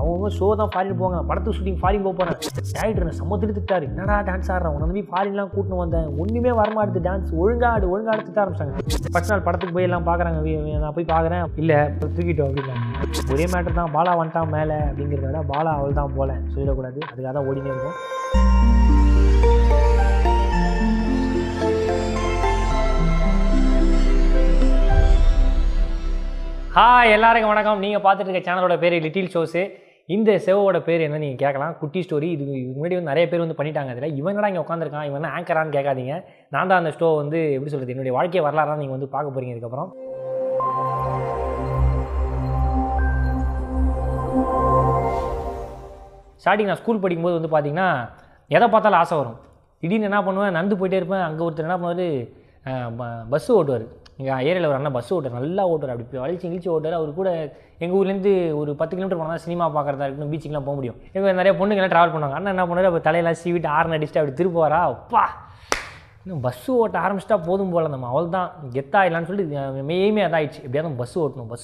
அவங்க ஷோ தான் ஃபாரின் போவாங்க, படத்துக்கு ஷூட்டிங் ஃபாரின் போக போகிறேன். டேரக்டர் சம்மத்துட்டு திட்டாரு, என்னடா டான்ஸ் ஆடுறேன், உன்னை நம்பி ஃபாரின்லாம் கூட்டின்னு வந்தேன், ஒன்றுமே வரமாடுது டான்ஸ், ஒழுங்காடு திட்ட ஆரம்பிச்சாங்க. ஃபர்ஸ்ட் நாள் படத்துக்கு போய் எல்லாம் பார்க்குறாங்க, நான் போய் பார்க்குறேன், இல்லை தூக்கிட்டோம் அப்படின்னாங்க. ஒரே மேட்டர் தான், பாலா வந்துட்டான் மேலே அப்படிங்கிறத விட பாலா அவள் தான் போல சொல்லிடக்கூடாது, அதுக்காக தான் ஓடினே இருக்கும். எல்லாருக்கும் வணக்கம். நீங்கள் பார்த்துட்டு இருக்க சேனலோட பேர் லிட்டில் ஷோஸு. இந்த ஷோவோட பேர் என்ன நீங்கள் கேட்கலாம், குட்டி ஸ்டோரி. இது முன்னாடி வந்து நிறைய பேர் வந்து பண்ணிட்டாங்க. அதில் இவங்கடா இங்கே உட்காந்துருக்கான், இவன் ஆங்கரான்னு கேட்காதீங்க. நான் தான் அந்த ஷோ வந்து எப்படி சொல்கிறது, என்னுடைய வாழ்க்கை வரலாறு நீங்கள் வந்து பார்க்க போகிறீங்க. இதுக்கப்புறம் ஸ்டார்டிங் நான் ஸ்கூல் படிக்கும்போது வந்து பார்த்தீங்கன்னா எதை பார்த்தாலும் ஆசை வரும். திடீர்னு என்ன பண்ணுவேன், நடந்து போயிட்டே இருப்பேன். அங்கே ஒருத்தர் என்ன பண்ணுவார், பஸ்ஸு ஓட்டுவார். எங்கள் ஏரியாவில் ஒரு அண்ணன் பஸ்ஸு ஓட்டுவார், நல்லா ஓட்டுவார், அப்படி வலிச்சு ஓட்டுவார். அவர் கூட எங்கள் ஊர்லேருந்து ஒரு 10 கிலோமீட்டர் போனால் தான் சினிமா பார்க்குறதா இருக்கணும், பீச்சுக்கெலாம் போக முடியும். எங்கள் நிறைய பொண்ணுங்கெல்லாம் ட்ராவல் பண்ணுவாங்க. அண்ணன் என்ன பண்ணுவார், அப்போ தலையெல்லாம் சீவிட்டு ஆர்ன் அடிச்சுட்டு அப்படி திருப்புவாரா, அப்பா இன்னும் பஸ்ஸு ஓட்ட ஆரம்பிச்சிட்டா போதும் போல் நம்ம அவள் தான் கெத்தா இல்லைன்னு சொல்லிட்டு மெய்யுமே அதாயிடுச்சு. எப்படியாவது பஸ்ஸு ஓட்டணும்னு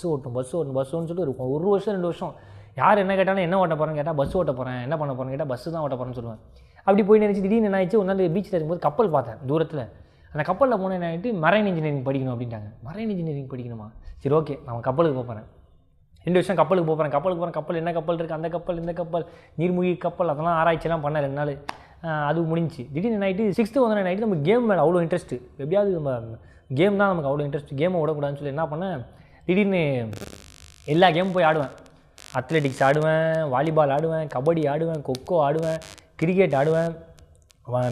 சொல்லிட்டு ஒரு வருஷம் 2 வருஷம் யார் என்ன கேட்டாலும் என்ன ஓட்ட போகிறேன்னு கேட்டால் பஸ்ஸு ஓட்ட போகிறேன், என்ன பண்ண போகிறேன்னு கேட்டால் பஸ்ஸு தான் ஓட்ட போகிறேன்னு சொல்லுவேன். அப்படி போய் நினச்சி திடீர்னு என்ன ஆயிடுச்சு, ஒரு நாள் பீச்சில் இருக்கும்போது கப்பல் பார்த்தேன் தூரத்தில். அந்த கப்பலில் போன என்ன ஆகிட்டு மரைன் இன்ஜினியரிங் படிக்கணும் அப்படின்ட்டாங்க. மரைன் இன்ஜினியரிங் படிக்கணுமா, சரி ஓகே நான் கப்பலுக்கு போகிறேன். 2 வருஷம் கப்பலுக்கு போகிறேன். கப்பல் என்ன கப்பல் இருக்குது, அந்த கப்பல் இந்த கப்பல் நீர்மூழ்கி கப்பல், அதெல்லாம் ஆராய்ச்சிலாம் பண்ண 2 நாள். அது முடிஞ்சு திடீர்னு நைட்டு 6th வந்து நைட்டு நம்ம கேம் மேலே அவ்வளோ இன்ட்ரெஸ்ட்டு. எப்படியாவது நம்ம கேம் தான் நமக்கு அவ்வளோ இன்ட்ரெஸ்ட், கேமை விடக்கூடாதுன்னு சொல்லி என்ன பண்ணேன், திடீர்னு எல்லா கேமும் போய் ஆடுவேன். அத்லெட்டிக்ஸ் ஆடுவேன், வாலிபால் ஆடுவேன், கபடி ஆடுவேன், கொக்கோ ஆடுவேன், கிரிக்கெட் ஆடுவேன்,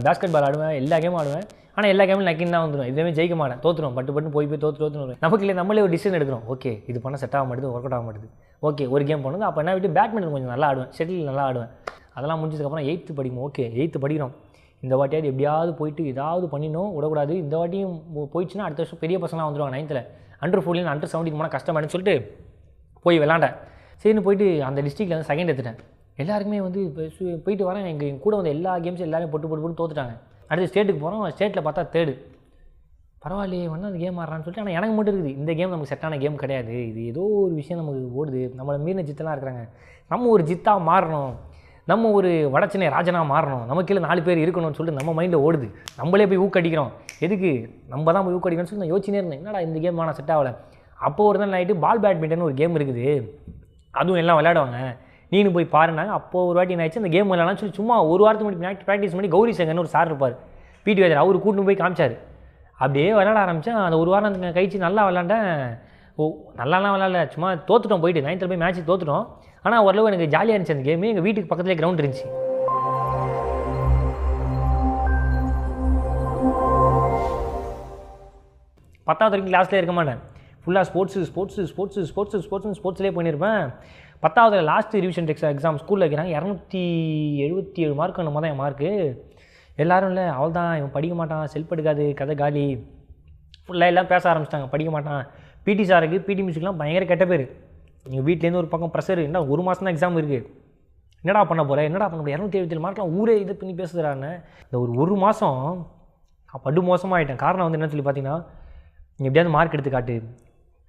பேஸ்கெட் பால் ஆடுவேன், எல்லா கேமும் ஆடுவேன். ஆனால் எல்லா கேமும் நக்கின்னு தான் வந்துடும், இதுவுமே ஜெயிக்க மாட்டேன், தோற்றுரும், பட்டு போய் தோற்று வரும். நமக்கு இல்லை, நம்மளே ஒரு டிசிஷன் எடுக்கிறோம், ஓகே இது பண்ண செட் ஆக மாட்டேது, ஒர்க் அவுட் ஆக மாட்டேது, ஓகே ஒரு கேம் பண்ணுது. அப்போ என்ன விட்டு பேட்மிண்டன் கொஞ்சம் நல்லா ஆடுவேன், ஷட்டில் நல்லா ஆடுவேன். அதெல்லாம் முடிஞ்சதுக்கப்புறம் 8th படிக்கும். ஓகே 8th படிக்கிறோம், இந்த வாட்டியாவது எப்படியாவது போயிட்டு ஏதாவது பண்ணினோம், விடக்கூடாது. இந்த வாட்டியும் போயிடுச்சுன்னா அடுத்த வருஷம் பெரிய பசங்களாம் வந்துடுவாங்க 9th. அண்டர் 14 அண்டர் 17 போனால் கஷ்டமானு சொல்லிட்டு போய் விளாண்டேன். சரின்னு போயிட்டு அந்த டிஸ்ட்ரிக்டில் வந்து 2nd எடுத்துட்டேன். எல்லாருக்குமே வந்து போயிட்டு வரேன், எங்கள் கூட வந்து எல்லா கேம்ஸும் எல்லாரும் போட்டு தோத்துட்டாங்க. அடுத்து ஸ்டேட்டுக்கு போகிறோம், ஸ்டேட்டில் பார்த்தா 3rd. பரவாயில்லையே வந்து அந்த கேம் ஆடுறான்னு சொல்லிட்டு. ஆனால் எனக்கு மட்டும் இருக்குது, இந்த கேம் நமக்கு செட்டான கேம் கிடையாது, இது ஏதோ ஒரு விஷயம் நமக்கு ஓடுது, நம்மளை மீறின ஜித்தெல்லாம் இருக்கிறாங்க, நம்ம ஒரு ஜித்தாக மாறணும், நம்ம ஒரு வடச்சென்னை ராஜனாக மாறணும், நமக்கு கீழே 4 பேர் இருக்கணும்னு சொல்லிட்டு நம்ம மைண்டில் ஓடுது. நம்மளே போய் ஊக்கடிக்கிறோம், எதுக்கு நம்ம தான் போய் ஊக்கடிக்கணும்னு சொல்லி நான் யோசிச்சுனே இருந்தேன், என்னடா இந்த கேம் ஆனால் செட் ஆகலை. அப்போது ஒரு நாள் நைட்டு பால் பேட்மிண்டன் ஒரு கேம் இருக்குது, அதுவும் எல்லாம் விளையாடுவாங்க, நீனு போய் பாருனாங்க. அப்போது ஒரு வாட்டி என்ன ஆயிடுச்சு, அந்த கேம் விளையாடலாம்னு சொல்லி சும்மா ஒரு வாரத்துக்கு முன்னாடி ப்ராக்டிஸ் பண்ணி கௌரி சங்கர்னு ஒரு சார் இருப்பார், பிடி வாஜர், அவர் கூட்டின்னு போய் காமிச்சார். அப்படியே விளையாட ஆரம்பித்தேன். அந்த ஒரு வாரம் கழிச்சு நல்லா விளாண்டேன். நல்லாலாம் விளாட்ல, சும்மா தோற்றுட்டோம், போயிட்டு 9th போய் மேட்ச்சு தோற்றுட்டோம். ஆனால் ஓரளவு எனக்கு ஜாலியாக இருந்துச்சு அந்த கேமு. எங்கள் வீட்டுக்கு பக்கத்துலேயே கிரவுண்ட் இருந்துச்சு. பத்தாவது வரைக்கும் கிளாஸ்லேயே இருக்க மாட்டேன், ஃபுல்லாக ஸ்போர்ட்ஸ்லேயே பண்ணியிருப்பேன். 10வது லாஸ்ட் ரிவிஷன் எக்ஸாம் ஸ்கூலில் வைக்கிறாங்க, 277 மார்க் அந்த மாதிரி என் மார்க்கு. எல்லோரும் இல்லை அவள் தான், இவன் படிக்க மாட்டான், செல்ஃப் எடுக்காது, கதை காலி, ஃபுல்லாக எல்லாம் பேச ஆரம்பிச்சிட்டாங்க, படிக்க மாட்டான். பிடி சாருக்கு பிடி மியூசிக்லாம் பயங்கர கெட்ட பேர். எங்கள் வீட்லேருந்து ஒரு பக்கம் ப்ரெஷர், என்ன 1 மாதம் தான் எக்ஸாம் இருக்குது, என்னடா பண்ண போகிறேன் 277 மார்க்லாம் ஊரே இதை பண்ணி பேசுகிறான்னு. இந்த ஒரு மாதம் படு மோசமாகிட்டேன். காரணம் வந்து என்னன்னு சொல்லி பார்த்தீங்கன்னா, நீ எப்படியாவது மார்க் எடுத்து காட்டு,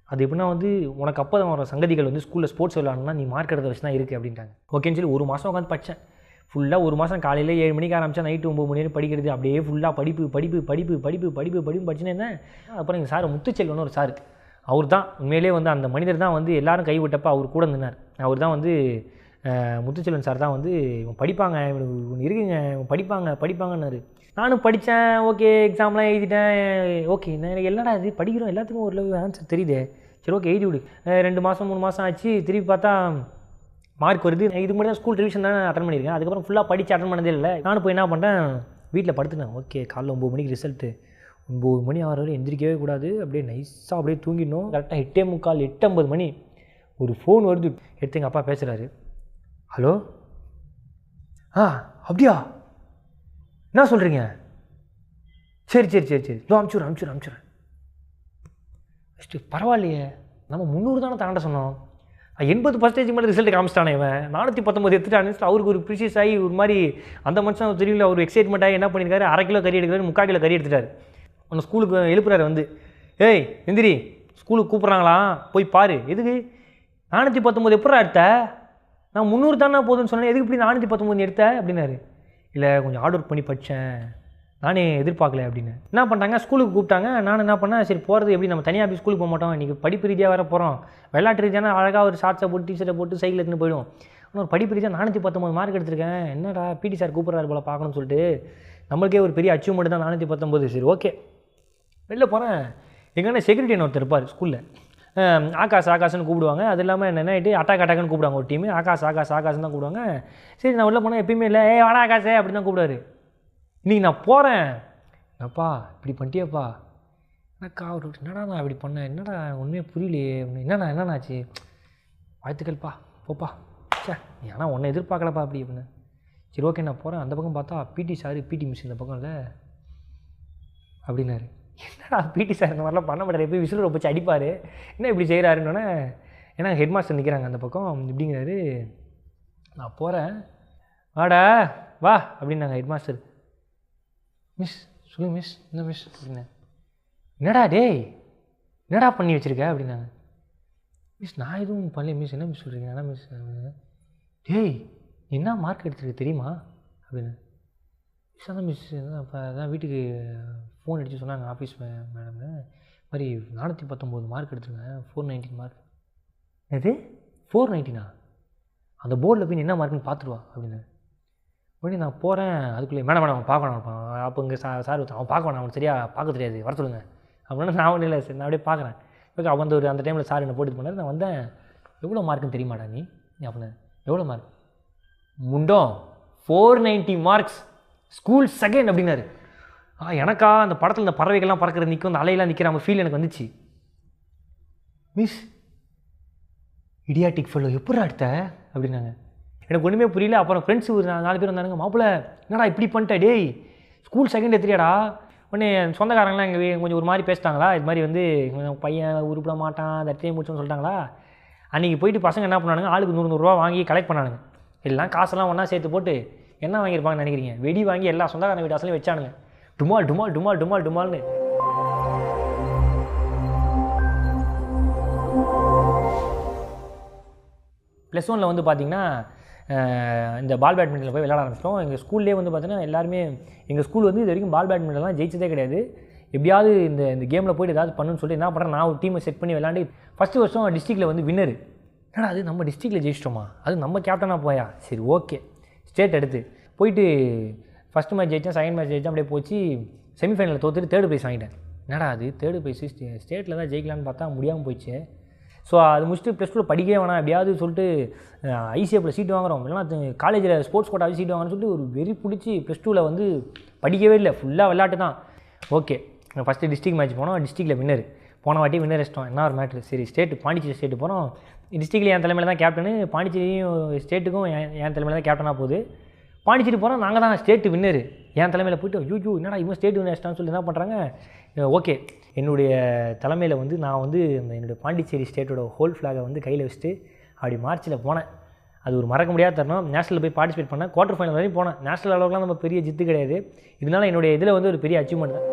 அது எப்படின்னா வந்து உனக்கு அப்போ தான் வர சங்கதிகள் வந்து ஸ்கூலில் ஸ்போர்ட்ஸ் விளையாடணும்னா நீ மார்க் எடுத்த வச்சு தான் இருக்குது அப்படின்ட்டாங்க. ஓகேன்னு சொல்லி 1 மாதம் உட்காந்து படித்தேன். ஃபுல்லாக 1 மாதம் காலையில் 7 மணிக்கு ஆரம்பித்தா நைட்டு 9 மணி நேரம் படிக்கிறது. அப்படியே ஃபுல்லாக படிப்பு படிச்சுனே இருந்தேன். அப்புறம் எங்கள் சார் முத்துச்செல்வன் ஒரு சார், அவர் தான் உண்மையிலே வந்து அந்த மனிதர் தான் வந்து எல்லோரும் கைவிட்டப்போ அவர் கூட இருந்தார். அவர் தான் வந்து முத்துச்செல்வன் சார் தான் வந்து இவன் படிப்பாங்க, இவன் இருக்குங்க, இவன் படிப்பாங்கன்னாரு. நானும் படித்தேன். ஓகே எக்ஸாம்லாம் எழுதிட்டேன். ஓகே எனக்கு என்னடா இது படிக்கிறோம், எல்லாத்துக்கும் ஒரு லெவல் ஆன்சர் தெரியுது, சரி ஓகே எழுதி விடு. 2 மாதம் 3 மாதம் ஆச்சு, திருப்பி பார்த்தா மார்க் வருது. இதுக்கு முன்னாடி தான் ஸ்கூல் ரிவிஷன் தான் அட்டன் பண்ணியிருக்கேன், அதுக்கப்புறம் ஃபுல்லாக படித்து அட்டன் பண்ணதே இல்லை. நானும் போய் என்ன பண்ணுறேன், வீட்டில் படுத்துனேன். ஓகே காலைல 9 மணிக்கு ரிசல்ட்டு, 9 மணி ஆகிற வரை எந்திரிக்கவே கூடாது, அப்படியே நைஸாக அப்படியே தூங்கிடணும். கரெக்டாக 8:45 8:50 மணி ஒரு ஃபோன் வருது. எடுத்து எங்கள் அப்பா பேசுகிறாரு, ஹலோ அப்படியா என்ன சொல்கிறீங்க, சரி இதோ அனுப்பிச்சுடுறேன். ஃபஸ்ட்டு பரவாயில்லையே, நம்ம 300 தானே தாண்ட சொன்னோம், 80% மேலே ரிசல்ட் காமிச்சிட்டானே இவன், 419 எடுத்துட்டான்னு அவருக்கு ஒரு ப்ரிஷியஸ் ஆகி ஒரு மாதிரி அந்த மனுஷன் தெரியல, அவர் எக்ஸைட்மெண்ட் ஆகி என்ன பண்ணியிருக்காரு, 1/2 கிலோ கறி எடுக்கிறாரு, 3/4 கிலோ கறி எடுத்துட்டார். அவனை ஸ்கூலுக்கு எழுப்புறாரு வந்து, ஏய் எந்திரி ஸ்கூலுக்கு கூப்பிட்றாங்களா போய் பாரு. எதுக்கு 419 எப்படா எடுத்த, நான் 300 தானே போதுன்னு சொன்னேன், எதுக்கு இப்படி 419 எடுத்தேன் அப்படின்னாரு. இல்லை கொஞ்சம் ஹார்ட் ஒர்க் பண்ணி படித்தேன், நானே எதிர்பார்க்கல அப்படின்னு. என்ன பண்ணுறாங்க, ஸ்கூலுக்கு கூப்பிட்டாங்க. நான் என்ன பண்ணேன், சரி போகிறது எப்படி, நம்ம தனியாக போய் ஸ்கூலுக்கு போக மாட்டோம், இன்றைக்கி படிப்பு ரீதியாக வேறு போகிறோம், விளையாட்டு ரீதியான அழகாக ஒரு ஷார்ட்ஸை போட்டு டிஷர்ட்டை போட்டு சைக்கிள் எடுத்துன்னு போயிடும். இன்னொரு படிப்பு ரீதியாக 419 மார்க் எடுத்திருக்கேன், என்னடா பிடி சார் கூப்பிட்றாரு போல் பார்க்கணும்னு சொல்லிட்டு நம்மளுக்கே ஒரு பெரிய அச்சீவ்மெண்ட் தான் 419. சரி ஓகே வெளில போகிறேன். எங்கன்னா செக்யூரிட்டி ஒருத்தர் இருப்பார் ஸ்கூலில், ஆகாஷ்னு கூப்பிடுவாங்க. அது இல்லாமல் என்னென்னாட்டு அட்டாக்குன்னு கூப்பிடுவாங்க ஒரு டீமு, ஆகாஷ்னு தான் கூப்பிடுவாங்க. சரி நான் உள்ளே போனால் எப்பயுமே இல்லை, வாடா ஆகாஷே அப்படி தான் கூப்பிடுவாரு. இன்றைக்கி நான் போகிறேன், அப்பா இப்படி பண்ணிட்டியப்பா, என்னக்கா ஒரு என்னடா நான் இப்படி பண்ணேன், என்னடா உண்மையாக புரியலையே, என்னண்ணாச்சு, வாழ்த்துக்கள்ப்பா போப்பா, சே நீ ஆனால் உன்னை எதிர்பார்க்கலப்பா அப்படி அப்படின்னு. சரி ஓகே நான் போகிறேன். அந்த பக்கம் பார்த்தா பிடி சார், பிடி மிஸ் இந்த பக்கம் இல்லை அப்படின்னாரு. என்னடா பிடி சார் இந்த மாதிரிலாம் பண்ண மாட்டார், எப்போயும் விசில் வச்சு அடிப்பார், என்ன இப்படி செய்கிறாருன்னொன்னே, ஏன்னா ஹெட் மாஸ்டர் நிற்கிறாங்க அந்த பக்கம் இப்படிங்கிறாரு. நான் போகிறேன், வாடா வா அப்படின்னாங்க ஹெட் மாஸ்டர். மிஸ் சொல்லுங்கள் மிஸ், என்ன மிஸ் அப்படின்னேன். என்னடா டேய் என்னடா பண்ணி வச்சுருக்க அப்படின்னாங்க. மிஸ் நான் எதுவும் பண்ணல மிஸ், என்ன மிஸ் சொல்கிறீங்க, என்ன மிஸ், டேய் என்ன மார்க் எடுத்துருக்கு தெரியுமா அப்படின்னு. மிஸ் அதான் மிஸ் இப்போ அதான் வீட்டுக்கு ஃபோன் அடித்து சொன்னாங்க ஆஃபீஸ் மேடம், மாதிரி 419 மார்க் எடுத்துருங்க, 419 மார்க். எது 419? அந்த போர்டில் போய் என்ன மார்க்குன்னு பார்த்துருவா அப்படின்னு. உடனே நான் போகிறேன், அதுக்குள்ளே மேடம் அவன் பார்க்கணும், அப்போ இங்கே சார் அவன் பார்க்க வேணாம், அவன் சரியாக பார்க்க தெரியாது, வர சொல்லுங்கள் அப்படின்னா. நான் ஒன்றும் இல்லை சார், நான் அப்படியே பார்க்குறேன். ஓகே அவன் அந்த டைமில் சார் என்னை போட்டு பண்ணார். நான் வந்தேன், எவ்வளோ மார்க்குன்னு தெரியுமாடா நீ அப்படின்னு. எவ்வளோ மார்க் முண்டோம், 490 மார்க்ஸ், ஸ்கூல் செகண்ட் அப்படின்னாரு. எனக்கா அந்த படத்தில் இந்த பறவைகள்லாம் பறக்கிற நிற்கும், அந்த அலையெல்லாம் நிற்கிற நம்ம ஃபீல் எனக்கு வந்துச்சு. மிஸ் இடியாட்டிக் ஃபெல்லோ எப்படி அடுத்த அப்படின்னாங்க. எனக்கு ஒன்றுமே புரியல. அப்புறம் ஃப்ரெண்ட்ஸ் ஒரு 4 பேர் வந்தாங்க, மாப்பிள்ள என்னடா இப்படி பண்ணிட்ட டேய், ஸ்கூல் செகண்ட் எடுத்துறியாடா. உடனே சொந்தக்காரங்களாம் எங்கள் கொஞ்சம் ஒரு மாதிரி பேசிட்டாங்களா, இது மாதிரி வந்து பையன் உருப்பிட மாட்டான், தட்டியே முடிச்சுன்னு சொல்லிட்டாங்களா. அன்றைக்கி போயிட்டு பசங்க என்ன பண்ணானுங்க, ஆளுக்கு 100 ரூபா வாங்கி கலெக்ட் பண்ணானுங்க. எல்லாம் காசெல்லாம் ஒன்றா சேர்த்து போட்டு என்ன வாங்கியிருப்பாங்கன்னு நினைக்கிறீங்க, வெடி வாங்கி எல்லா சொந்தக்காரங்க வீட்டு அசலையும் வச்சானுங்க, டுமால் டுமால் டுமால் டுமால் டுமால்னு. +1 வந்து பார்த்திங்கன்னா இந்த பால் பேட்மிண்டனில் போய் விளையாட ஆரம்பிச்சிட்டோம். எங்கள் ஸ்கூல்லேயே வந்து பார்த்தீங்கன்னா எல்லாருமே, எங்கள் ஸ்கூல் வந்து இது வரைக்கும் பால் பேட்மிண்டன்லாம் ஜெயிச்சதே கிடையாது. எப்படியாவது இந்த கேமில் போய்ட்டு ஏதாவது பண்ணுன்னு சொல்லிட்டு என்ன பண்ணுறேன், நான் ஒரு டீமை செட் பண்ணி விளையாண்டு ஃபஸ்ட்டு வருஷம் டிஸ்ட்ரிக்டில் வந்து வின்னர். ஏன்னா அது நம்ம டிஸ்ட்ரிக்டில் ஜெயிச்சிட்டோமா, அது நம்ம கேப்டனாக போயா, சரி ஓகே ஸ்டேட் எடுத்து போயிட்டு ஃபஸ்ட்டு மேட்ச் ஜெயித்தேன், செகண்ட் மேட்ச் ஜெயித்தேன், அப்படியே போச்சு. செமிஃபைனலில் தோற்றுட்டு 3rd ப்ரைஸ் வாங்கிட்டேன். என்னடா அது 3rd ப்ரைஸ் ஸ்டேட்டில் தான் ஜெயிக்கலான்னு பார்த்தா முடியாமல் போயிடுச்சு. ஸோ அது முடிச்சுட்டு +2 படிக்கவே வேணாம் எப்படியாவது சொல்லிட்டு ஐசிஎஃப்பில் சீட் வாங்குகிறோம், இல்லைனா காலேஜில் ஸ்போர்ட்ஸ் கோட்டாவே சீட் வாங்கன்னு சொல்லிட்டு ஒரு வெறி பிடிச்சி +2ல் வந்து படிக்கவே இல்லை, ஃபுல்லாக விளையாட்டு தான். ஓகே ஃபஸ்ட்டு டிஸ்ட்ரிக்ட் மேட்ச் போனோம், டிஸ்ட்ரிக்டில் வின்னர். போன வாட்டி வின்னர் அடிச்சிட்டோம், என்ன ஒரு மேட்ரு. சரி ஸ்டேட்டு பாண்டிச்சேரி ஸ்டேட்டு போகிறோம், டிஸ்ட்ரிக்டில் என் தலைமையில் தான் கேப்டனு, பாண்டிச்சேரியும் ஸ்டேட்டுக்கும் என் தலைமையில் தான் கேப்டனாக போகுது. பாண்டிச்சேரி போகிறோம், நாங்கள் தான் ஸ்டேட்டு வின்னர், என் தலைமையில் போய்ட்டு யூ என்னடா இவன் ஸ்டேட் வின்னர் அடிச்சிட்டான்னு சொல்லி என்ன பண்ணுறாங்க. ஓகே என்னுடைய தலைமையில் வந்து நான் வந்து என்னுடைய பாண்டிச்சேரி ஸ்டேட்டோட ஹோல் ஃப்ளாகை வந்து கையில் வச்சுட்டு அப்படி மார்ச்சில் போனேன். அது ஒரு மறக்க முடியாத தருணம். நேஷனலில் போய் பார்ட்டிசிபேட் பண்ணேன், குவார்ட்டர் ஃபைனல் வரையும் போனேன். நேஷனல் அளவுக்குலாம் நம்ம பெரிய ஜித்து கிடையாது, இதனால் என்னுடைய இதில் வந்து ஒரு பெரிய அச்சீவ்மெண்ட் தான்.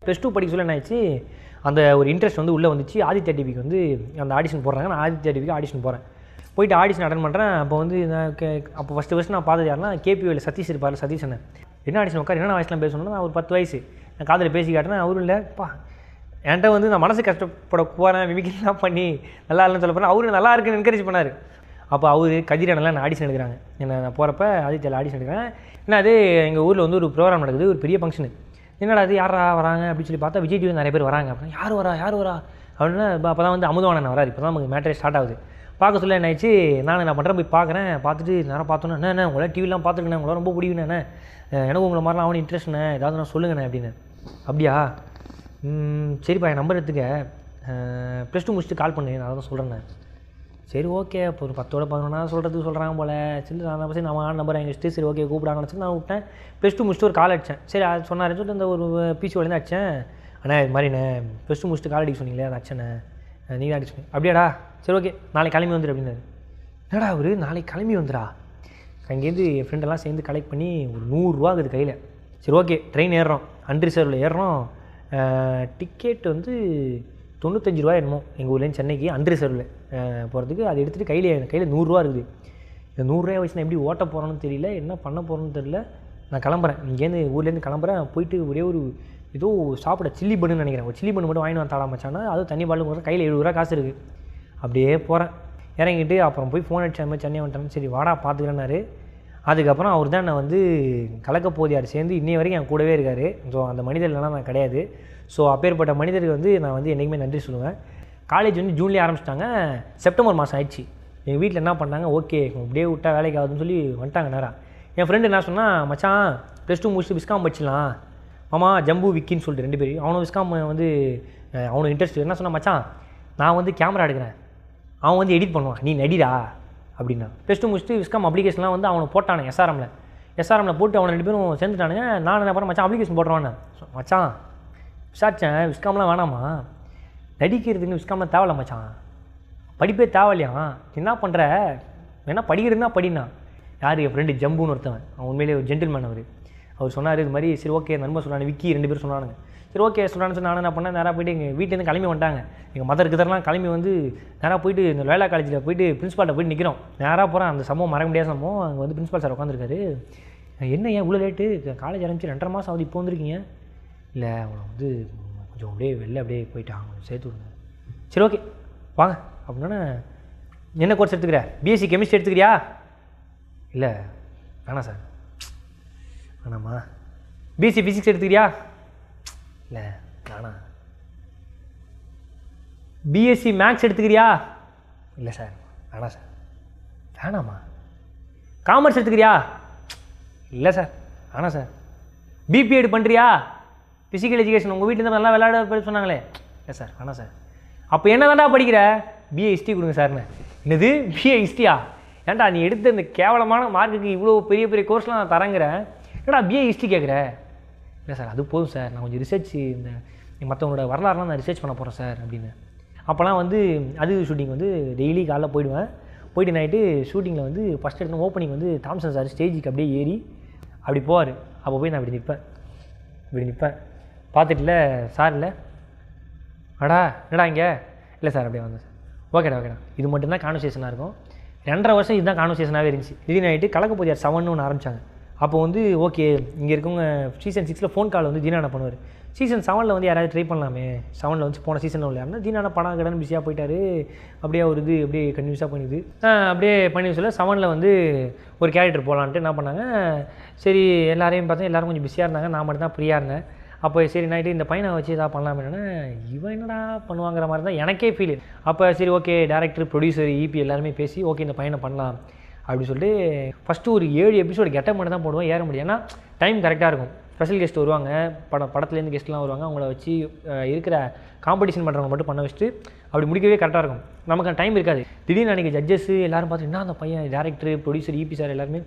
+2 படிக்க சொல்ல என்ன ஆயிடுச்சு, அந்த ஒரு இன்ட்ரெஸ்ட் வந்து உள்ளே வந்துச்சு. ஆதித்யா டிவிக்கு வந்து அந்த ஆடிஷன் போடுறாங்க, நான் ஆதித்யா டிவிக்கு ஆடிஷன் போகிறேன். போயிட்டு ஆடிஷன் அட்டன் பண்ணுறேன். அப்போ வந்து அப்போ ஃபஸ்ட்டு நான் பார்த்தது யாருன்னா கேபிஓவில் சதீஷ் இருப்பார், சதீஷ் அண்ணன். என்ன ஆடிஷன் உட்கார் என்னென்ன வயசுலாம் பேசணும்னா, நான் ஒரு 10 வயசு, நான் காதில் பேசி காட்டினேன். அவரும் இல்லைப்பா என்கிட்ட வந்து நான் மனசு கஷ்டப்பட போகிறேன், மிமிக்லாம் பண்ணி நல்லா இல்லைன்னு சொல்ல போகிறேன். அவரு நல்லா இருக்குன்னு என்கரேஜ் பண்ணார். அப்போ அவர் கதிரனெல்லாம் என்ன ஆடிஷன் எடுக்கிறாங்க, என்ன நான் போகிறப்ப ஆதித்யாவில் ஆடிஷன் எடுக்கிறேன். ஏன்னா அது எங்கள் ஊரில் வந்து ஒரு ப்ரோக்ராம் நடக்குது, ஒரு பெரிய ஃபங்க்ஷனு. என்னடா அது யாரா வராங்க அப்படின்னு சொல்லி பார்த்தா விஜய் டிவி நிறைய பேர் வராங்க. அப்படின்னா யார் வரா அப்படின்னா அப்போ தான் வந்து அமுதவாணன் வராரு. இப்போ தான் நமக்கு மேட்டரே ஸ்டார்ட் ஆகுது. பார்க்க சொல்ல என்ன ஆயிடுச்சு, நான் என்ன பண்ணுறேன் போய் பார்க்குறேன். பார்த்துட்டு நேரம் பார்த்தோன்னா என்ன உங்களால் டிவிலாம் பார்த்துருக்கேன், உங்களால் ரொம்ப பிடிக்குண்ணே, எனக்கு உங்களை மாதிரிலாம் அவனு இன்ட்ரெஸ்ட்ண்ணே, ஏதாவது நான் சொல்லுங்கண்ணே அப்படின்னு. அப்படியா சரிப்பா என் நம்பர் எடுத்துக்க, +2 முடிச்சுட்டு கால் பண்ணு, நான் தான் சொல்கிறேண்ணே. சரி ஓகே இப்போ ஒரு 10ஓட 11 சொல்கிறாங்க போல். சரி நான் பசங்க நம்ம நம்பர் எங்கள் வச்சுட்டு சரி ஓகே கூப்பிடாங்கன்னு சொல்லி நான் விட்டேன். +2 முடிச்சுட்டு ஒரு கால் அடித்தேன். சரி அது சொன்னார் சொல்லிட்டு அந்த ஒரு பிசிஓலேருந்து அடித்தேன். அண்ணா இது மாதிரிண்ணே +2 முடிச்சுட்டு கால் அடிக்க சொன்னீங்களே அது அச்சண்ணே, நீங்கள் அடிச்சு அப்படியாடா, சரி ஓகே நாளைக்கு கிளம்பி வந்துடு அப்படின்னாரு. என்னடா அவரு நாளைக்கு கிளம்பி வந்துடா. அங்கேருந்து என் ஃப்ரெண்டெல்லாம் சேர்ந்து கலெக்ட் பண்ணி ஒரு 100 ரூபா இருக்குது கையில். சரி ஓகே ட்ரெயின் ஏறுறோம், அன்ரிசர்வில் ஏறுறோம். டிக்கெட் வந்து ரூ. 95 என்னமோ எங்கள் ஊர்லேருந்து சென்னைக்கு அன்ரிசர்வில் போகிறதுக்கு. அதை எடுத்துகிட்டு கையில் ரூ. 100 இருக்குது. இந்த ரூ. 100 வச்சு நான் எப்படி ஓட்ட போகிறேன்னு தெரியல, என்ன பண்ண போகிறேன்னு தெரியல. நான் கிளம்புறேன், இங்கேருந்து ஊர்லேருந்து கிளம்புறேன். போயிட்டு ஒரே ஒரு ஏதோ சாப்பிட சில்லி பண்ணுன்னு நினைக்கிறேன். ஒரு சில்லி பண்ணு மட்டும் வாங்கி வந்து தாடாமச்சானா, அதுவும் தண்ணி பாட்டில் போகிறேன். கையில் 70 ரூபா காசு இருக்குது. அப்படியே போகிறேன், இறங்கிட்டு அப்புறம் போய் ஃபோன் அடிச்ச மாதிரி சென்னை வந்துட்டேன். சரி வாடா பார்த்துக்கிறேன்னாரு. அதுக்கப்புறம் அவர் தான் நான் வந்து கலக்கப்போதியார் சேர்ந்து இன்னைய வரைக்கும் என் கூடவே இருக்கார். ஸோ அந்த மனிதர்லாம் நான் கிடையாது. ஸோ அப்பேற்பட்ட மனிதருக்கு வந்து நான் வந்து என்றைக்குமே நன்றி சொல்லுவேன். காலேஜ் வந்து ஜூன்லேயே ஆரம்பிச்சிட்டாங்க. செப்டம்பர் மாதம் ஆயிடுச்சு. எங்கள் வீட்டில் என்ன பண்ணாங்க, ஓகே அப்படியே விட்டா வேலைக்கு ஆகுதுன்னு சொல்லி வந்துட்டாங்க நேராக. என் ஃப்ரெண்டு என்ன சொன்னால், மச்சான் +2 முடிச்சுட்டு விஸ்காம் படிச்சிடலாம் மாமா, ஜம்பு விக்கின்னு சொல்லிட்டு 2 பேர். அவனும் விஸ்காம் வந்து அவனுக்கு இன்ட்ரெஸ்ட். என்ன சொன்னால், மச்சான் நான் வந்து கேமரா எடுக்கிறேன், அவன் வந்து எடிட் பண்ணுவான், நீ நடிடா அப்படின்னா. +2 முடிச்சுட்டு விஸ்காம் அப்ளிகேஷன்லாம் வந்து அவனை போட்டானுங்க எஸ்ஆர்எம்மில் போட்டு அவனை 2 பேரும் சேர்ந்துட்டானுங்க. நான் என்ன பண்ணேன், மச்சான் அப்ளிகேஷன் போடுறான்னு. மச்சான் விசாரித்தேன், விஸ்காம்லாம் வேணாமா, நடிக்கிறதுன்னு விஸ்காம்லாம் தேவையில்ல மச்சான், படிப்பே தேவையில்லையா, என்ன பண்ணுற, வேணா படிக்கிறதுனா படினா. யார், என் ஃப்ரெண்டு ஜம்புன்னு ஒருத்தவன், அவன் உண்மையிலே ஒரு ஜென்டில்மேன். அவர் சொன்னார் இது மாதிரி. சரி ஓகே, நண்பர் சொன்னாங்க, விக்கி 2 பேர் சொன்னானுங்க. சரி ஓகே சொல்கிறான்னு சொல்லி நான் என்ன பண்ணேன், நேராக போய்ட்டு எங்கள் வீட்டிலேருந்து கிளம்பி வந்துட்டாங்க. எங்கள் மதர்கிட்டலாம் கிளம்பி வந்து நேராக போய்ட்டு இந்த லோயலா காலேஜில் போய்ட்டு பிரின்ஸ்பால்கிட்ட போய்ட்டு நிற்கிறோம். நேராக போகிறேன். அந்த சம்பவம் மறக்க முடியாத சம்பவம். அங்கே வந்து பிரின்ஸ்பால் சார் உட்காந்துருக்காரு. என்ன ஏன் இவ்வளோ லேட்டு, காலேஜ் ஆரம்பிச்சு 2.5 மாதம் ஆகுது, இப்போ வந்திருக்கீங்க? இல்லை அவனை வந்து கொஞ்சம் அப்படியே வெளில அப்படியே போயிட்டாங்க, சேர்த்து விடுங்க. சரி ஓகே வாங்க அப்படின்னா, என்ன கோர்ஸ் எடுத்துக்கிற, பிஎஸ்சி கெமிஸ்ட்ரி எடுத்துக்கிறியா? இல்லை வேணாம் சார். வேணாம்மா. பிஎஸ்சி ஃபிசிக்ஸ் எடுத்துக்கிறியா? இல்லை வேணாம். பிஎஸ்சி மேக்ஸ் எடுத்துக்கிறியா? இல்லை சார் வேணாம் சார். வேணாம்மா. காமர்ஸ் எடுத்துக்கிறியா? இல்லை சார் வேணாம் சார். பிபிஎட் பண்ணுறியா? ஃபிசிக்கல் எஜுகேஷன் உங்கள் வீட்டில் நல்லா விளையாட சொன்னாங்களே. இல்லை சார் வேணாம் சார். அப்போ என்ன தாண்டா படிக்கிற? பிஏ ஹிஸ்ட்ரி கொடுங்க சார்னு. என்னது பிஏ ஹிஸ்ட்ரியா? ஏன்டா நீ எடுத்த இந்த கேவலமான மார்க்குக்கு இவ்வளோ பெரிய பெரிய கோர்ஸ்லாம் நான் தரங்கிறேன், ஏன்டா பிஏ ஹிஸ்ட்ரி கேட்குற? இல்லை சார் அது போதும் சார், நான் கொஞ்சம் ரிசர்ச் இந்த மற்றவங்களோட வரலாறுலாம் நான் ரிசர்ச் பண்ண போகிறேன் சார் அப்படின்னு. அப்போலாம் வந்து அது ஷூட்டிங் வந்து டெய்லி காலைல போயிடுவேன். போயிட்டு நைட்டு ஷூட்டிங்கில் வந்து ஃபஸ்ட் எடுத்து ஓப்பனிங் வந்து தாம்சன் சார் ஸ்டேஜுக்கு அப்படியே ஏறி அப்படி போவார். அப்போ போய் நான் இப்படி நிற்பேன். பார்த்துட்டுல சார் இல்லை அடா என்னடா இங்கே? இல்லை சார் அப்படியே வந்தேன் சார். ஓகேடா இது மட்டும்தான் கான்வர்சேஷனாக இருக்கும். 2.5 வருஷம் இதுதான் கான்வர்சேஷனாகவே இருந்துச்சு. திடீர்னு ஆகிட்டு கலக்கப்போதியார் 7ன்னு ஒன்று ஆரம்பித்தாங்க. அப்போ வந்து ஓகே இங்கே இருக்கவங்க சீசன் 6 ஃபோன் கால் வந்து தீனானா பண்ணுவார். சீசன் 7 வந்து யாராவது ட்ரை பண்ணலாமே, 7 வந்து போன சீசனில் உள்ள யாருன்னா தீனானா படம் கடன் பிஸியாக போயிட்டார். அப்படியே ஒரு இது அப்படியே கன்வியூஸாக பண்ணிது. அப்படியே பண்ணி சொல்ல 7 வந்து ஒரு கேரக்டர் போகலான்ட்டு என்ன பண்ணாங்க, சரி எல்லாரையும் பார்த்தா எல்லோரும் கொஞ்சம் பிஸியாக இருந்தாங்க, நான் மட்டும் தான் ஃப்ரீயாக இருந்தேன். அப்போ சரி நைட்டு இந்த பையனை வச்சு எதாவது பண்ணலாம் என்னென்னா, இவன் என்னடா பண்ணுவாங்கிற மாதிரி தான் எனக்கே ஃபீல். அப்போ சரி ஓகே டேரக்டர் ப்ரொடியூசர் இபி எல்லாருமே பேசி ஓகே இந்த பையனை பண்ணலாம் அப்படி சொல்லிட்டு ஃபஸ்ட்டு ஒரு 7 எபிசோடு கெட்டப் மட்டும் தான் போடுவோம், ஏற முடியும். ஏன்னா டைம் கரெக்டாக இருக்கும். ஸ்பெஷல் கெஸ்ட் வருவாங்க, படத்துலேருந்து கெஸ்ட்லாம் வருவாங்க, அவங்கள வச்சு இருக்கிற காம்படிஷன் பண்ணுறவங்க மட்டும் பண்ண வச்சுட்டு அப்படி முடிக்கவே கரெக்டாக இருக்கும். நமக்கு அந்த டைம் இருக்காது. திடீர்னு அன்றைக்கி ஜட்ஜஸ் எல்லோரும் பார்த்து என்ன அந்த பையன் டேரக்டர் ப்ரொடியூசர் இபி சார் எல்லாருமே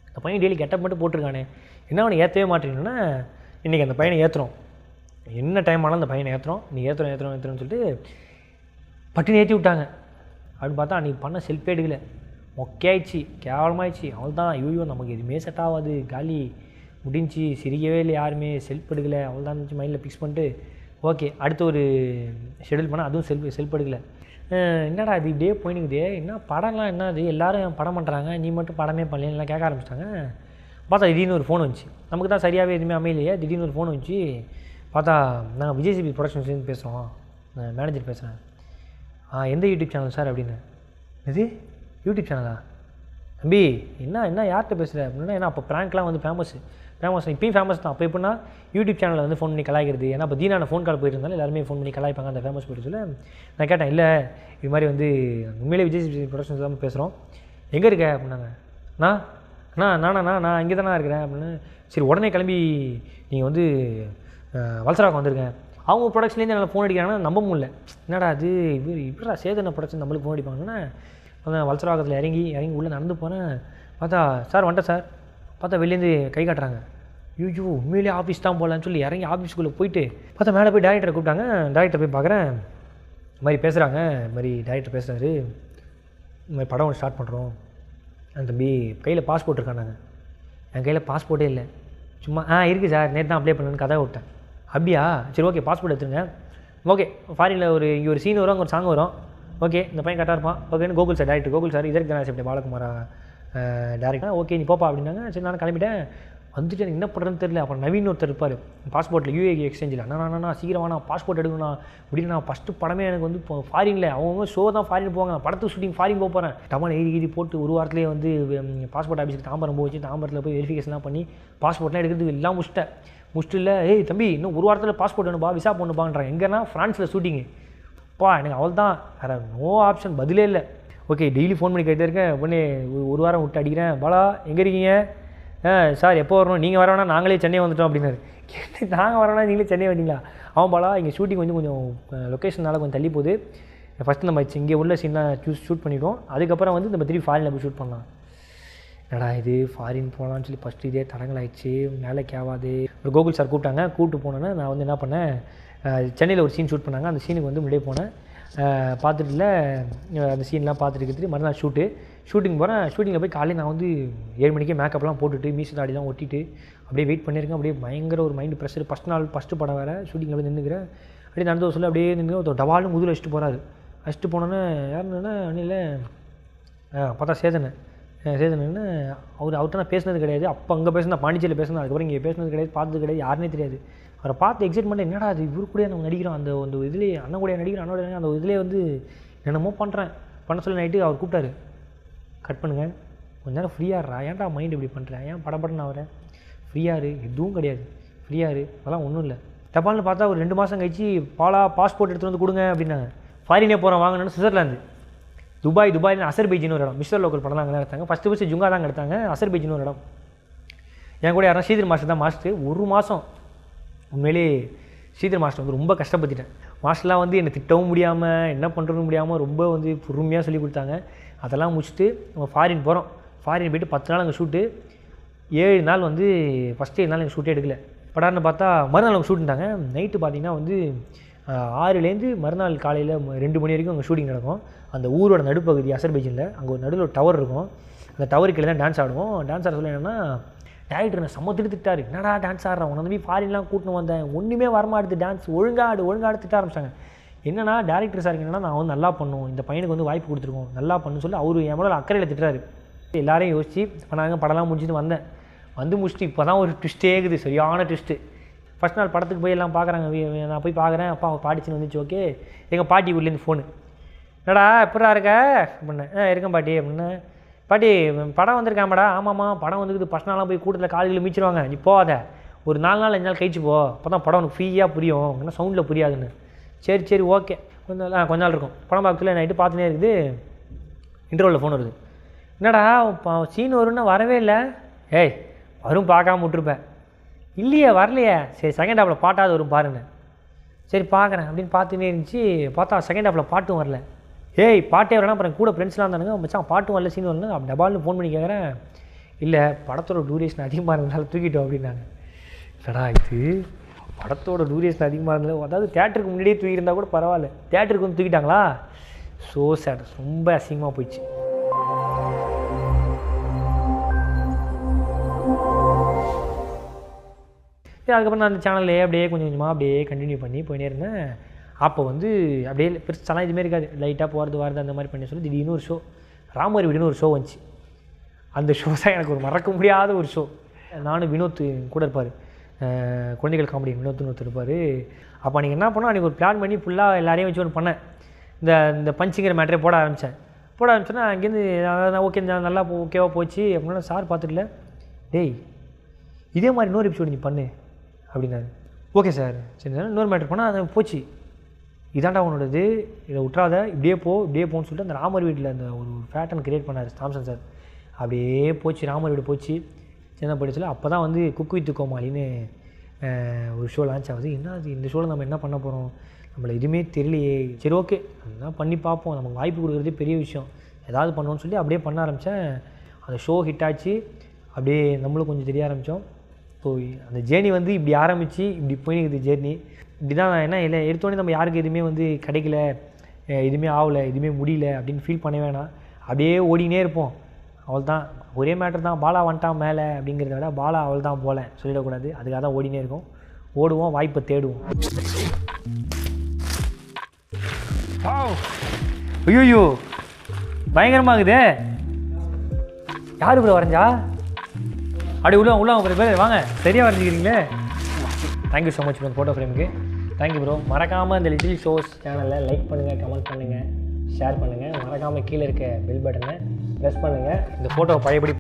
அந்த பையன் டெய்லி கெட்டப் மட்டும் போட்டிருக்கானே, என்ன அவனை ஏற்றவே மாட்டேங்கன்னா இன்றைக்கி அந்த பையனை ஏற்றுறோம். என்ன டைம் ஆனாலும் அந்த பையனை ஏற்றுறோம். நீ ஏற்றுறோன்னு சொல்லிட்டு பட்டினி ஏற்றி விட்டாங்க. அப்படின்னு பார்த்தா அன்றைக்கி பண்ண செல்ஃபே எடுக்கல, மொக்கையாயிடுச்சு, கேவலமாகிடுச்சு. அவள் தான் ஐயோ நமக்கு எதுவுமே செட் ஆகாது, காலி முடிஞ்சு, சிரிக்கவே இல்லை யாருமே, செல்ஃப் எடுக்கலை. அவள் தான் இருந்துச்சு மைண்டில் ஃபிக்ஸ் பண்ணிட்டு ஓகே அடுத்து ஒரு ஷெடியூல் பண்ணால் அதுவும் செல்ஃப் எடுக்கலை. என்னடா இது இப்படியே போயினுக்குதே, என்ன படம்லாம் என்ன அது எல்லோரும் படம் பண்ணுறாங்க, நீ மட்டும் படமே பண்ணலாம் கேட்க ஆரம்பிச்சிட்டாங்க. பார்த்தா திடீர்னு ஒரு ஃபோன் வந்துச்சு. நமக்கு தான் சரியாகவே எதுவுமே அமையலையே. திடீர்னு ஒரு ஃபோன் வந்துச்சு. பார்த்தா நாங்கள் விஜய்சிபி ப்ரொடக்ஷன்ஸ்லேருந்து பேசுகிறோம், நான் மேனேஜர் பேசுகிறேன். எந்த யூடியூப் சேனல் சார் அப்படின்னு. இது யூடியூப் சேனலா தம்பி, என்ன யார்கிட்ட பேசுகிற அப்படின்னா, ஏன்னா அப்போ ப்ராங்க்லாம் வந்து ஃபேமஸ் இப்போயும் ஃபேமஸ் தான். அப்போ எப்படின்னா யூடியூப் சேனலில் வந்து ஃபோன் பண்ணி கலாய்க்கிறது. ஏன்னா இப்போ தீனான ஃபோன் கால் போயிட்டு இருந்தாலும் எல்லாருமே ஃபோன் பண்ணி கலாய்ப்பாங்க, அந்த ஃபேமஸ் போயிட்டு சொல்ல நான் கேட்டேன், இல்லை இது மாதிரி வந்து உண்மையிலே விஜய்சிபி ப்ரொடக்ஷன்ஸ் தான் பேசுகிறோம், எங்கே இருக்க அப்படின்னாங்க. நான் இங்கே தானே இருக்கிறேன் அப்படின்னு. சரி உடனே கிளம்பி நீங்கள் வந்து வல்சராவுக்கு வந்திருக்கேன். அவங்க ப்ரொடக்ஷன்லேருந்து என்னால் ஃபோன் அடிக்கிறாங்கன்னா நம்ப முடியல. என்னடா அது இப்படா சேதன ப்ரொடக்ஷன் நம்மளுக்கு ஃபோன் அடிப்பாங்கன்னா, அந்த வல்சராகத்தில் இறங்கி உள்ளே நடந்து போனேன். பார்த்தா சார் வந்துட்டேன் சார். பார்த்தா வெளிலேருந்து கை காட்டுறாங்க. ஐயோ உண்மையிலே ஆஃபீஸ் தான் போகலான்னு சொல்லி இறங்கி ஆஃபீஸ்க்குள்ளே போயிட்டு பார்த்தா மேலே போய் டேரக்டரை கூப்பிட்டாங்க. டேரக்டர் போய் பார்க்குறேன், இது மாதிரி பேசுகிறாங்க. இது மாதிரி டேரக்டர் பேசுகிறாரு, இந்த மாதிரி படம் ஒன்று ஸ்டார்ட் பண்ணுறோம். அந்த தம்பி கையில் பாஸ்போர்ட் இருக்கானாங்க. என் கையில் பாஸ்போர்ட்டே இல்லை, சும்மா இருக்குது சார் நேற்று தான் அப்ளை பண்ணணுன்னு கதை விட்டேன். அப்படியா சரி ஓகே பாஸ்போர்ட் எடுத்துருங்க, ஓகே ஃபாரினில் இங்கே ஒரு சீன் வரும், அங்கே ஒரு சாங் வரும். ஓகே இந்த பையன் கரெக்டாக இருப்பான். ஓகேன்னு Gokul sir director, Gokul sir இதற்கு தானே ஆசைப்பட்டேன் பாலகுமாரா டேரக்டர். ஓகே நீ போப்பா அப்படின்னாங்க. சரி நான் கிளம்பிட்டேன். வந்துட்டு எனக்கு என்ன பண்ணுறதுன்னு தெரியல. அப்புறம் நவீன் ஒருத்தர் இருப்பார் பாஸ்போர்ட்டில் UAE எக்ஸ்சேஞ்சில். நான் சீக்கிரம் நான் பாஸ்போர்ட் எடுக்கணும் அப்படின்னு. நான் ஃபஸ்ட்டு படமே எனக்கு வந்து இப்போ ஃபாரினில் அவங்க ஷோ தான் ஃபாரின் போவாங்க. நான் படத்து ஷூட்டிங் ஃபாரின் போக போகிறேன். டமால் எழுதி போட்டு ஒரு வாரத்துலேயே வந்து பாஸ்போர்ட் ஆஃபீஸுக்கு தாம்பரம் போச்சு. தாம்பரத்தில் போய் வெரிஃபிகேஷன்லாம் பண்ணி பாஸ்போர்ட்லாம் எடுக்கிறதுக்கு எல்லாம் முடிச்சிட்டு ஏய் தம்பி இன்னும் ஒரு வாரத்தில் பாஸ்போர்ட் வேணும்பா, விசா பண்ணுப்பான்றாங்க. எங்கன்னா ஃப்ரான்ஸில் ஷூட்டிங்கு. எனக்கு அவள் தான் வேறு நோ ஆப்ஷன், பதிலே இல்லை. ஓகே டெய்லி ஃபோன் பண்ணி கேட்டே இருக்கேன். உடனே ஒரு வாரம் விட்டு அடிக்கிறேன். பாலா எங்கே இருக்கீங்க? சார் எப்போ வரணும்? நீங்கள் வரவேணா நாங்களே சென்னை வந்துட்டோம் அப்படின்னாரு. கேட்டு நாங்கள் வரவேணா நீங்களே சென்னை வந்தீங்களா? அவன் பாலா இங்கே ஷூட்டிங் கொஞ்சம் லொக்கேஷனால் கொஞ்சம் தள்ளி போகுது. ஃபஸ்ட்டு நம்ம இங்கே உள்ள சீன்லாம் ஷூட் பண்ணிவிடுவோம். அதுக்கப்புறம் வந்து நம்ம திருப்பி ஃபாரினில் போய் ஷூட் பண்ணலாம். என்னடா இது ஃபாரின் போகலான்னு சொல்லி ஃபஸ்ட்டு இதே தடங்களாயிடுச்சு, வேலைக்கு ஆகாது. ஒரு கோகுல் சார் கூப்பிட்டாங்க. கூப்பிட்டு போனோன்னே நான் வந்து என்ன பண்ணேன், சென்னையில் ஒரு சீன் ஷூட் பண்ணாங்க. அந்த சீனுக்கு வந்து முன்னாடியே போனேன். பார்த்துட்டுல அந்த சீன்லாம் பார்த்துட்டு மறுநாள் ஷூட்டிங் போகிறேன். ஷூட்டிங்கில் போய் காலையில் நான் வந்து 7 மணிக்கே மேக்கப்லாம் போட்டுட்டு மீசு தாடிலாம் ஒட்டிட்டு அப்படியே வெயிட் பண்ணியிருக்கேன். அப்படியே பயங்கர ஒரு மைண்டு ப்ரெஷர். ஃபஸ்ட்டு படம் வேறு ஷூட்டிங்கில் போய் நின்றுக்கிறேன். அப்படியே நடந்து சொல்ல அப்படியே நின்று ஒரு டவாலும் முதுகில் வச்சுட்டு போகிறாரு. வச்சுட்டு போனோன்னே யாருன்னா அண்ணில் பார்த்தா சேதனன்னு அவர்கிட்ட நான் பேசினது கிடையாது. அப்போ அங்கே பேசினா பாண்டிச்சேரியில் பேசினா, அதுக்கப்புறம் இங்கே பேசினது கிடையாது, பார்த்தது கிடையாது, யாருனே தெரியாது. அவரை பார்த்து எக்ஸைட்மெண்ட் என்னடா அது இவரு கூட நம்ம நடிக்கிறோம், அந்த இதுலேயே அண்ணன் கூட நடிக்கிறோம், அண்ணோட அந்த இதுலேயே வந்து என்னமோ பண்ண சொல்லி நைட்டு அவர் கூப்பிட்டாரு. கட் பண்ணுங்கள், கொஞ்ச நேரம் ஃப்ரீயாகிறா, ஏன்டா மைண்ட் இப்படி பண்ணுறேன், ஏன் படப்படன்னு ஆகிறேன், ஃப்ரீயாரு, எதுவும் கிடையாது, ஃப்ரீயாரு, அதெல்லாம் ஒன்றும் இல்லை. டப்பால்னு பார்த்தா ஒரு 2 மாதம் கழிச்சு பாஸ்போர்ட் எடுத்துகிட்டு வந்து கொடுங்க அப்படின்னாங்க. ஃபாரினே போகிறோம் வாங்கணுன்னு சுவிட்சர்லாந்து, துபாயில் அசர்பைஜின்னு ஒரு இடம். மிஸ்டர் லோக்கல் படம் தான் அங்கே எடுத்தாங்க. ஃபஸ்ட்டு ஜுங்கா தாங்க எடுத்தாங்க. அசர்பைஜின்னு ஒரு இடம். என் கூட யாரும் ஸ்ரீதர் மாஸ்டர் தான் மாஸ்டர். 1 மாதம் உண்மையிலே ஸ்ரீதர் மாஸ்டர் வந்து ரொம்ப கஷ்டப்பட்டுட்டேன். மாஸ்டர்லாம் வந்து என்னை திட்டவும் முடியாமல் என்ன பண்ணுறதுன்னு முடியாமல் ரொம்ப வந்து பொறுமையாக சொல்லி கொடுத்தாங்க. அதெல்லாம் முடிச்சுட்டு நம்ம ஃபாரின் போகிறோம். ஃபாரின் போய்ட்டு 10 நாள் அங்கே ஷூட்டு. 7 நாள் வந்து ஃபஸ்ட்டு 7 நாள் எங்கள் ஷூட்டே எடுக்கல. படார்னு பார்த்தா மறுநாள் அவங்க ஷூட்டுட்டாங்க. நைட்டு பார்த்திங்கன்னா வந்து 6லேருந்து மறுநாள் காலையில் 2 மணி வரைக்கும் அங்கே ஷூட்டிங் நடக்கும். அந்த ஊரோட நடுப்பகுதி அசர்பைஜனில் அங்கே ஒரு நடுவில் ஒரு டவர் இருக்கும். அந்த டவருக்கு கீழே தான் டான்ஸ் ஆடுவோம். டான்ஸ் ஆட சொல்ல என்னென்னா டேரக்டர் நான் செம்ம திட்டாரு. என்னடா டான்ஸ் ஆடுறான், உன்னை வந்து ஃபாரின்லாம் கூட்டின்னு வந்தேன், ஒன்றுமே வரமாடுது டான்ஸ், ஒழுங்காடு திட்ட ஆரம்பிச்சாங்க. என்னன்னா டேரக்டர் சார் என்னென்னா நான் வந்து நல்லா பண்ணும், இந்த பையனுக்கு வந்து வாய்ப்பு கொடுத்துருக்கோம், நல்லா பண்ணுன்னு சொல்லி அவர் என் மேலே அக்கறையில் திட்டுறாரு. எல்லாரையும் யோசிச்சு இப்போ நாங்கள் படம்லாம் முடிச்சுட்டு முடிச்சுட்டு இப்போ தான் ஒரு ட்விஸ்ட்டே இருக்குது, சரியான ட்விஸ்ட்டு. ஃபஸ்ட் நாள் படத்துக்கு போய் எல்லாம் பார்க்குறாங்க. நான் போய் பார்க்குறேன். அப்பா பாட்டிச்சின்னு வந்துச்சு. ஓகே எங்கள் பாட்டி ஊர்லேருந்து ஃபோனு, என்னடா எப்படா இருக்க அப்படின்னேன். இருக்கேன் பாட்டி அப்படின்னா. பாட்டி படம் வந்திருக்காமடா. ஆமாம்மா படம் வந்துருக்குது. ஃபஸ்ட் நாளாக போய் கூட்டத்தில் காலையில் மீச்சிருவாங்க, நீ போகாத, ஒரு 4 நாள் 5 நாள் கழிச்சு போ, அப்போ தான் படம் உனக்கு ஃப்ரீயாக புரியும், என்ன சவுண்டில் புரியாதுன்னு. சரி ஓகே கொஞ்ச நாள் இருக்கும். படம் பார்க்கல நைட்டு பார்த்துனே இருக்குது. இன்டர்வலில் ஃபோன் வருது. என்னடா சீன் வரும்னா வரவே இல்லை. ஏய் வரும் பார்க்காம விட்டுருப்பேன். இல்லையே வரலையே. சரி செகண்ட் ஹாஃபில் பாட்டாவது வரும் பாருங்க. சரி பார்க்குறேன் அப்படின்னு பார்த்துனே இருந்துச்சு. பார்த்தா செகண்ட் ஹாஃபில் பாட்டும் வரல. ஏய் பாட்டே வரலாம். அப்புறம் கூட ஃப்ரெண்ட்ஸ்லாம் இருந்தானுங்க. மச்சான் பாட்டும் வரல, சீன் வரல. அப்படி டபால்னு ஃபோன் பண்ணி கேட்குறேன். இல்லை படத்தோட டூரேஷன் அதிகமாக இருந்ததால் தூக்கிட்டோம் அப்படின்னாங்க. இல்லைடா இது படத்தோட டூரேஷன் அதிகமாக இருந்தது, அதாவது தேட்டருக்கு முன்னாடியே தூக்கியிருந்தால் கூட பரவாயில்ல, தேட்டருக்கு வந்து தூக்கிட்டாங்களா. ஸோ சேட், ரொம்ப அசிங்கமாக போயிடுச்சு. அதுக்கப்புறம் நான் அந்த சேனல்லே அப்படியே கொஞ்சம் கொஞ்சமாக அப்படியே கண்டினியூ பண்ணி போயினே இருந்தேன். அப்போ வந்து அப்படியே பெருசாலாம் இதுமாரி இருக்காது, லைட்டாக போகிறது வரது அந்த மாதிரி பண்ணி சொல்லி திடீர்னு ஒரு ஷோ, ராமர் வீடுன்னு ஒரு ஷோ வந்துச்சு. அந்த ஷோ தான் எனக்கு ஒரு மறக்க முடியாத ஒரு ஷோ. நானும் வினோத் கூட இருப்பார், குழந்தைகள் காமெடி வினோத்னு ஒருத்தர் இருப்பார். அப்போ அன்றைக்கி என்ன பண்ணோம், அன்றைக்கி ஒரு பிளான் பண்ணி ஃபுல்லாக எல்லாரையும் வச்சு ஒன்று பண்ணேன். இந்த பஞ்சிங்கிற மேட்டரே போட ஆரம்பித்தேன்னா அங்கேருந்து ஓகே நல்லா ஓகேவாக போச்சு அப்படின்னா சார் பார்த்துட்டுல, டேய் இதே மாதிரி இன்னொரு எபிசோடு நீ பண்ணு அப்படின்னாரு. ஓகே சார் சரி இன்னொரு மேட்ரு பண்ணால் அது போச்சு. இதாண்டா உன்னோடது, இதை விட்றாத, இப்படியே போன்னு சொல்லிட்டு அந்த ராமர் வீட்டில் அந்த ஒரு பேட்டர்ன் கிரியேட் பண்ணார் தாம்சன் சார். அப்படியே போச்சு, ராமர் வீடு போச்சு. சின்ன படிச்சில் அப்போ தான் வந்து குக் வித் கோமாளின்னு ஒரு ஷோ லான்ச் ஆகுது. என்ன அது இந்த ஷோவில் நம்ம என்ன பண்ண போகிறோம், நம்மளை எதுவுமே தெரியலையே, சரி ஓகே அதெல்லாம் பண்ணி பார்ப்போம், நமக்கு வாய்ப்பு கொடுக்குறதே பெரிய விஷயம், ஏதாவது பண்ணணும்னு சொல்லி அப்படியே பண்ண ஆரம்பித்தேன். அந்த ஷோ ஹிட் ஆச்சு. அப்படியே நம்மளும் கொஞ்சம் தெரிய ஆரம்பித்தோம். ஸோ அந்த ஜேர்னி வந்து இப்படி ஆரம்பித்து இப்படி போயிடுது ஜேர்னி. இப்படி தான் நான் என்ன இல்லை எடுத்தோடனே நம்ம யாருக்கு எதுவுமே வந்து கிடைக்கல, எதுவுமே ஆகலை, எதுவுமே முடியல அப்படின்னு ஃபீல் பண்ண வேணாம். அப்படியே ஓடினே இருப்போம். அவள் தான் ஒரே மேட்டர் தான், பாலா வந்துட்டான் மேலே அப்படிங்கிறத விட பாலா அவள் தான் போல சொல்லிடக்கூடாது. அதுக்காக தான் ஓடினே இருக்கும். ஓடுவோம், வாய்ப்பை தேடுவோம். ஐயோ பயங்கரமாகுதே. யார் ப்ரோ வரைஞ்சா? அப்படி உள்ள பேர் வாங்க, சரியாக வரைஞ்சிக்கிறீங்களே. Thank you so much bro photo ஃப்ரேமுக்கு. Thank you bro. மறக்காமல் இந்த லிட்டில் ஷோஸ் சேனலில் லைக் பண்ணுங்கள், கமெண்ட் பண்ணுங்கள், ஷேர் பண்ணுங்கள். மறக்காமல் கீழே இருக்க பெல் பட்டனை ப்ரெஸ் பண்ணுங்கள். இந்த ஃபோட்டோவை பழையபடி